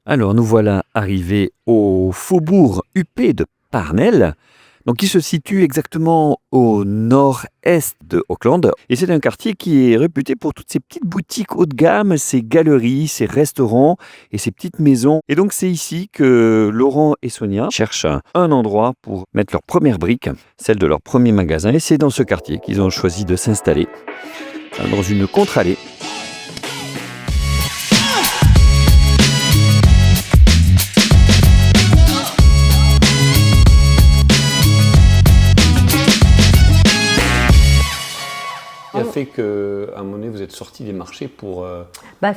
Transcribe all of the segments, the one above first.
Alors nous voilà arrivés au faubourg huppé de Parnell, donc qui se situe exactement au nord-est de Auckland. Et c'est un quartier qui est réputé pour toutes ces petites boutiques haut de gamme, ces galeries, ces restaurants et ces petites maisons. Et donc c'est ici que Laurent et Sonia cherchent un endroit pour mettre leur première brique, celle de leur premier magasin. Et c'est dans ce quartier qu'ils ont choisi de s'installer, dans une contre-allée. Qui a fait qu'à un moment donné, vous êtes sorti des marchés pour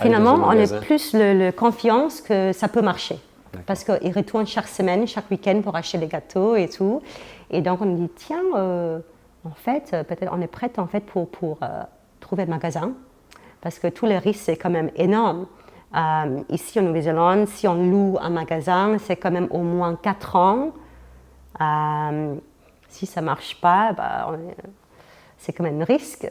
Finalement, aller dans un on magasin. a plus le confiance que ça peut marcher. Parce qu'ils retournent chaque semaine, chaque week-end pour acheter des gâteaux et tout. Et donc, on dit, tiens, en fait, peut-être on est prête en fait, pour trouver un magasin. Parce que tous les risques, c'est quand même énorme. Ici, en Nouvelle-Zélande, si on loue un magasin, c'est quand même au moins 4 ans. Si ça ne marche pas, c'est quand même un risque,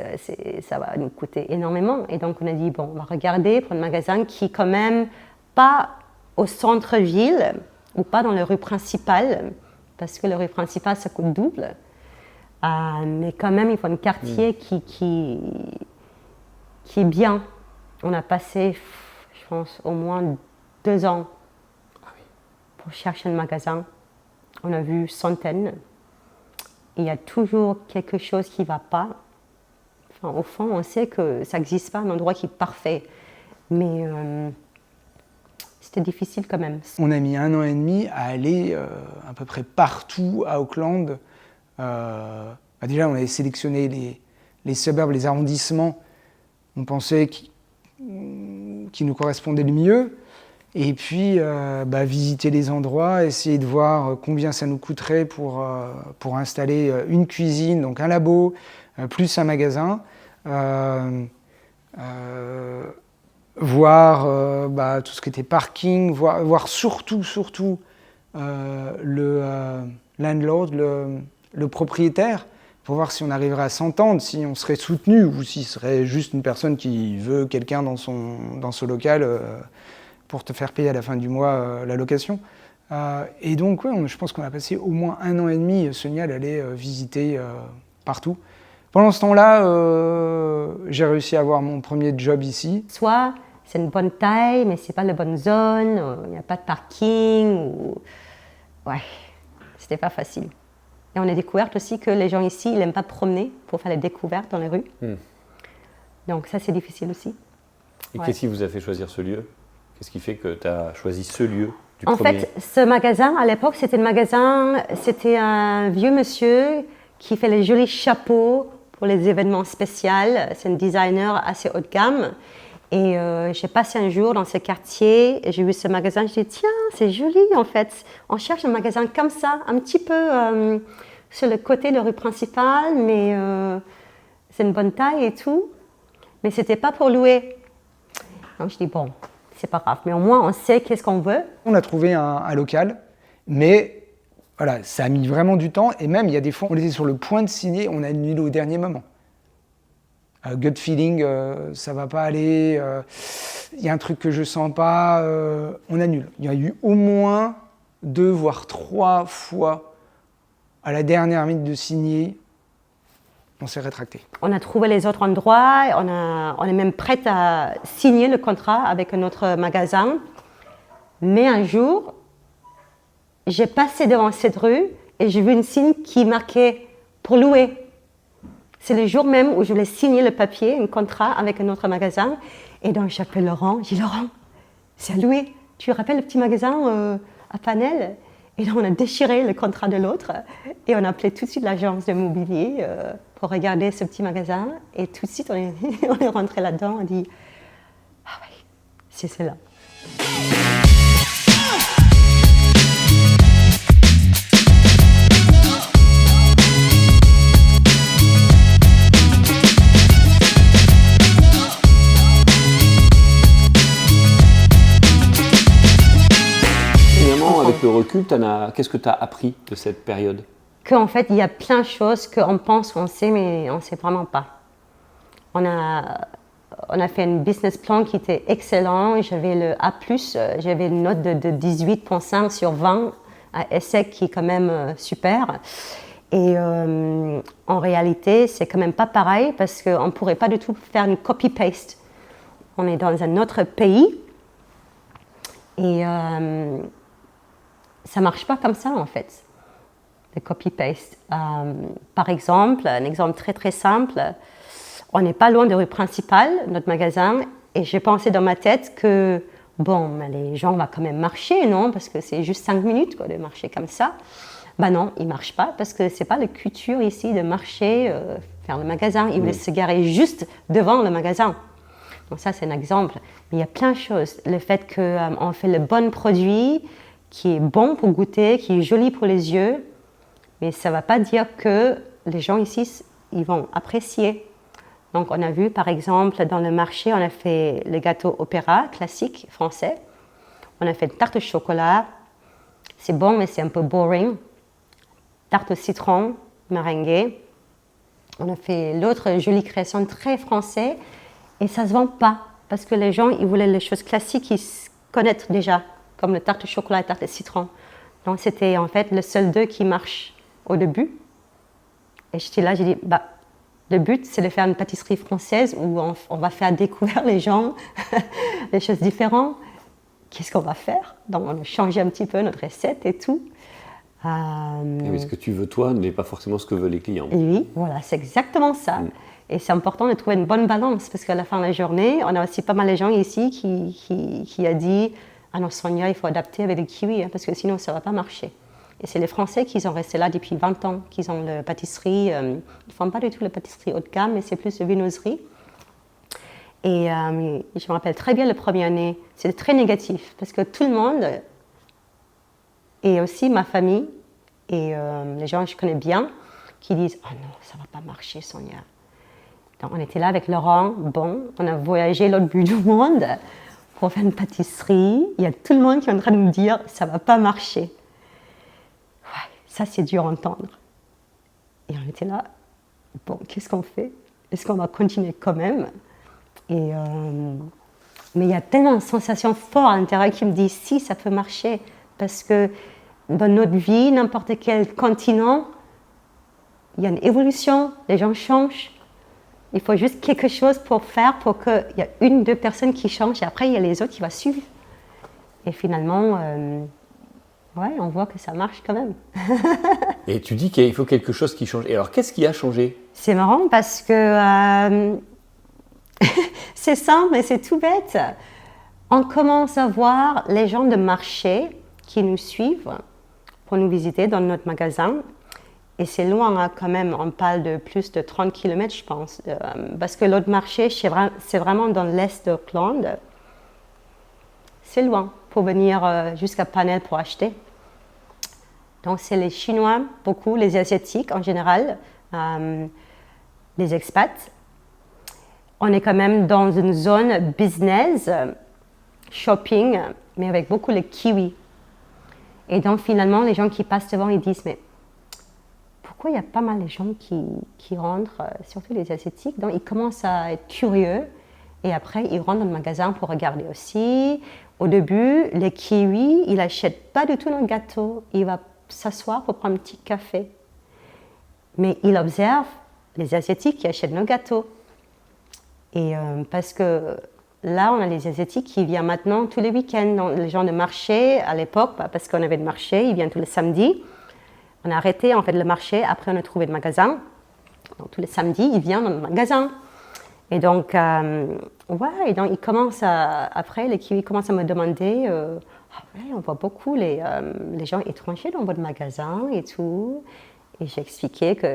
ça va nous coûter énormément. Et donc on a dit, bon, on va regarder pour un magasin qui est quand même pas au centre-ville ou pas dans la rue principale, parce que la rue principale, ça coûte double. Mais quand même, il faut un quartier qui est bien. On a passé, je pense, au moins 2 ans pour chercher un magasin. On a vu centaines. Il y a toujours quelque chose qui ne va pas. Enfin, au fond, on sait que ça n'existe pas un endroit qui est parfait. Mais c'était difficile quand même. On a mis 1 an et demi à aller à peu près partout à Auckland. Déjà, on avait sélectionné les suburbs, les arrondissements. On pensait qui nous correspondaient le mieux. Et puis, visiter les endroits, essayer de voir combien ça nous coûterait pour installer une cuisine, donc un labo, plus un magasin. Voir tout ce qui était parking, voir surtout le landlord, le propriétaire, pour voir si on arriverait à s'entendre, si on serait soutenu ou si ce serait juste une personne qui veut quelqu'un dans ce local pour te faire payer à la fin du mois la location. Et donc, je pense qu'on a passé au moins 1 an et demi. Sonia, elle allait visiter partout. Pendant ce temps-là, j'ai réussi à avoir mon premier job ici. Soit c'est une bonne taille, mais ce n'est pas la bonne zone, il n'y a pas de parking. Ouais, c'était pas facile. Et on a découvert aussi que les gens ici, ils n'aiment pas promener pour faire les découvertes dans les rues. Donc ça, c'est difficile aussi. Et qu'est-ce qui vous a fait choisir ce lieu ? Qu'est-ce qui fait que tu as choisi ce lieu du En premier ? fait, ce magasin, à l'époque, c'était un vieux monsieur qui fait les jolis chapeaux pour les événements spéciaux. C'est un designer assez haut de gamme. Et j'ai passé un jour dans ce quartier et j'ai vu ce magasin. Je me suis dit, tiens, c'est joli en fait. On cherche un magasin comme ça, un petit peu sur le côté de la rue principale, mais c'est une bonne taille et tout. Mais ce n'était pas pour louer. Donc je dis, bon, c'est pas grave, mais au moins on sait qu'est-ce qu'on veut. On a trouvé un local, mais voilà, ça a mis vraiment du temps. Et même, il y a des fois, on était sur le point de signer, on a annulé au dernier moment. Gut feeling, ça va pas aller, il y a un truc que je sens pas, on annule. Il y a eu au moins 2 voire 3 fois à la dernière minute de signer, on s'est rétracté. On a trouvé les autres endroits, on est même prête à signer le contrat avec un autre magasin. Mais un jour, j'ai passé devant cette rue et j'ai vu une signe qui marquait « pour louer ». C'est le jour même où je voulais signer le papier, un contrat avec un autre magasin. Et donc j'appelle Laurent, je dis « Laurent, c'est à louer. Tu te rappelles le petit magasin à Parnell ?» Et donc on a déchiré le contrat de l'autre et on a appelé tout de suite l'agence de mobilier pour regarder ce petit magasin. Et tout de suite, on est rentré là-dedans, on a dit « Ah oui, c'est cela ». Avec le recul, qu'est-ce que tu as appris de cette période ? Qu'en fait, il y a plein de choses qu'on pense qu'on sait, mais on ne sait vraiment pas. On a on a fait un business plan qui était excellent. J'avais le A+, j'avais une note de 18,5 sur 20 à ESSEC qui est quand même super. Et en réalité, c'est quand même pas pareil parce qu'on ne pourrait pas du tout faire une copy-paste. On est dans un autre pays et ça marche pas comme ça en fait, le copy-paste. Par exemple, un exemple très très simple, on n'est pas loin de rue principale, notre magasin, et j'ai pensé dans ma tête que bon, les gens vont quand même marcher, non? Parce que c'est juste 5 minutes quoi, de marcher comme ça. Ben non, ils ne marchent pas parce que ce n'est pas la culture ici de marcher vers le magasin. Ils voulaient se garer juste devant le magasin. Donc ça, c'est un exemple. Mais il y a plein de choses. Le fait qu'on fait le bon produit, qui est bon pour goûter, qui est joli pour les yeux, mais ça ne va pas dire que les gens ici, ils vont apprécier. Donc on a vu, par exemple, dans le marché, on a fait le gâteau opéra classique français. On a fait une tarte au chocolat. C'est bon, mais c'est un peu boring. Tarte au citron, meringuée. On a fait l'autre jolie création très française et ça ne se vend pas parce que les gens ils voulaient les choses classiques qu'ils connaissent déjà, comme le tarte au chocolat et tarte au citron. Donc c'était en fait le seul deux qui marche au début. Et j'étais là, j'ai dit, le but c'est de faire une pâtisserie française où on va faire découvrir les gens des choses différentes. Qu'est-ce qu'on va faire? Donc on a changé un petit peu notre recette et tout. Mais ce que tu veux toi n'est pas forcément ce que veulent les clients. Oui, voilà, c'est exactement ça. Et c'est important de trouver une bonne balance parce qu'à la fin de la journée, on a aussi pas mal de gens ici qui a dit « Ah non, Sonia, il faut adapter avec les kiwis parce que sinon ça ne va pas marcher ». Et c'est les Français qui sont restés là depuis 20 ans, qui ont la pâtisserie. Ils ne font pas du tout la pâtisserie haut de gamme, mais c'est plus de viennoiserie. Et je me rappelle très bien la première année, c'était très négatif parce que tout le monde... Et aussi ma famille et les gens que je connais bien qui disent « Oh non, ça ne va pas marcher, Sonia ». Donc on était là avec Laurent, bon, on a voyagé l'autre bout du monde pour faire une pâtisserie. Il y a tout le monde qui est en train de nous dire « Ça ne va pas marcher ». Ouais, ça c'est dur à entendre. Et on était là, bon, qu'est-ce qu'on fait? Est-ce qu'on va continuer quand même? Et, mais il y a tellement de sensations fortes à l'intérieur qui me disent « Si, ça peut marcher ». Parce que dans notre vie, n'importe quel continent, il y a une évolution, les gens changent. Il faut juste quelque chose pour faire pour qu'il y ait une, deux personnes qui changent et après il y a les autres qui vont suivre. Et finalement, on voit que ça marche quand même. Et tu dis qu'il faut quelque chose qui change. Et alors, qu'est-ce qui a changé? C'est marrant parce que c'est simple mais c'est tout bête. On commence à voir les gens de marché qui nous suivent pour nous visiter dans notre magasin. Et c'est loin hein, quand même, on parle de plus de 30 km je pense, parce que l'autre marché, c'est vraiment dans l'est d'Auckland. C'est loin pour venir jusqu'à Parnell pour acheter. Donc c'est les Chinois, beaucoup, les Asiatiques en général, les expats. On est quand même dans une zone business, shopping, mais avec beaucoup les kiwis. Et donc finalement, les gens qui passent devant, ils disent, mais pourquoi il y a pas mal de gens qui rentrent, surtout les Asiatiques, donc ils commencent à être curieux et après ils rentrent dans le magasin pour regarder aussi. Au début, les kiwis, ils n'achètent pas du tout notre gâteau, il va s'asseoir pour prendre un petit café. Mais il observe les Asiatiques qui achètent nos gâteaux. Et parce que là, on a les Asiatiques qui viennent maintenant tous les week-ends. Donc, les gens de marché, à l'époque, parce qu'on avait le marché, ils viennent tous les samedis. On a arrêté en fait le marché, après on a trouvé le magasin. Donc tous les samedis, ils viennent dans le magasin. Et donc, et donc ils commencent après, les kiwis commencent à me demander, on voit beaucoup les gens étrangers dans votre magasin et tout. Et j'ai expliqué que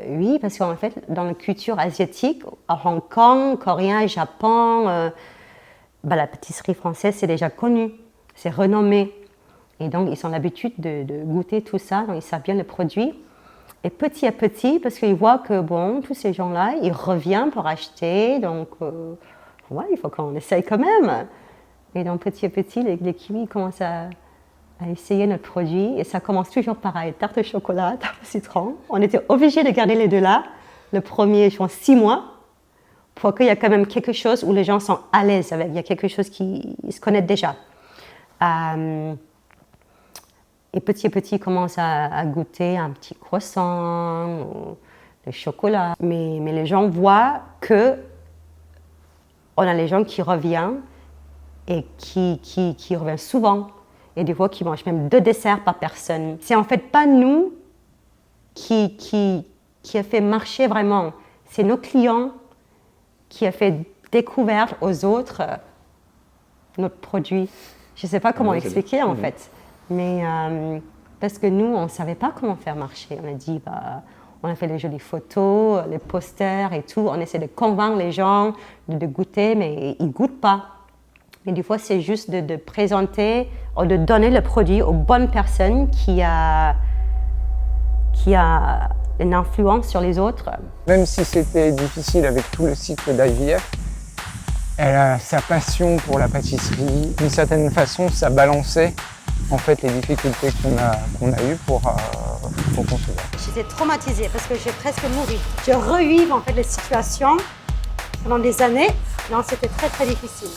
oui, parce qu'en fait, dans la culture asiatique, à Hong Kong, Coréen, Japon, la pâtisserie française, c'est déjà connu, c'est renommé. Et donc, ils ont l'habitude de goûter tout ça, donc ils savent bien le produit. Et petit à petit, parce qu'ils voient que, bon, tous ces gens-là, ils reviennent pour acheter, donc, il faut qu'on essaye quand même. Et donc, petit à petit, les kiwis commencent à essayer notre produit. Et ça commence toujours pareil, tarte au chocolat, tarte au citron. On était obligés de garder les deux là. Le premier, je pense, 6 mois, pour qu'il y ait quand même quelque chose où les gens sont à l'aise avec. Il y a quelque chose qui se connaissent déjà. Et petit à petit, ils commencent à goûter un petit croissant, ou le chocolat. Mais les gens voient que on a les gens qui reviennent et qui reviennent souvent. Et des fois, qui mangent même 2 desserts par personne. C'est en fait pas nous qui a fait marcher vraiment. C'est nos clients qui a fait découvrir aux autres notre produit. Je ne sais pas comment expliquer en fait. Mais parce que nous, on ne savait pas comment faire marcher. On a dit, on a fait les jolies photos, les posters et tout. On essaie de convaincre les gens de goûter, mais ils ne goûtent pas. Mais des fois, c'est juste de présenter ou de donner le produit aux bonnes personnes qui a une influence sur les autres. Même si c'était difficile avec tout le cycle d'IVF, elle a sa passion pour la pâtisserie. D'une certaine façon, ça balançait en fait les difficultés qu'on a eues pour concevoir. J'étais traumatisée parce que j'ai presque mouru. Je revive en fait les situations pendant des années. Non, c'était très très difficile.